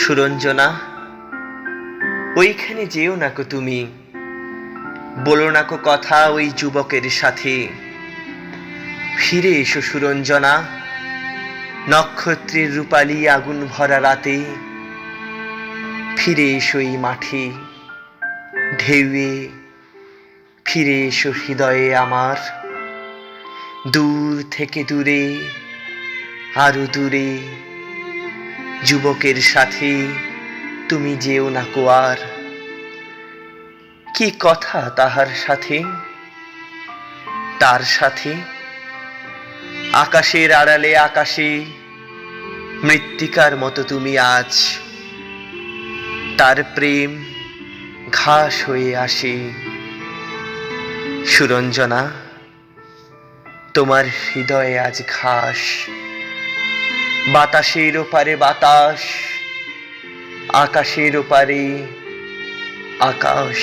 সুরঞ্জনা, ওইখানে যেও নাকো তুমি, বলো নাকো কথা ওই যুবকের সাথে। ফিরে এসো সুরঞ্জনা, নক্ষত্রের রূপালি আগুন ভরা রাতে। ফিরে এসো এই মাঠে ঢেউয়ে, ফিরে এসো হৃদয়ে আমার। দূর থেকে দূরে, আরো দূরে, যুবকের সাথে তুমি যেও নাকো আর। কি কথা তাহার সাথে, তার সাথে? আকাশের আড়ালে আকাশে মৃত্তিকার মতো তুমি আজ। তার প্রেম ঘাস হয়ে আসে। সুরঞ্জনা, তোমার হৃদয়ে আজ ঘাস। বাতাসের ওপারে বাতাস, আকাশের ওপারে আকাশ।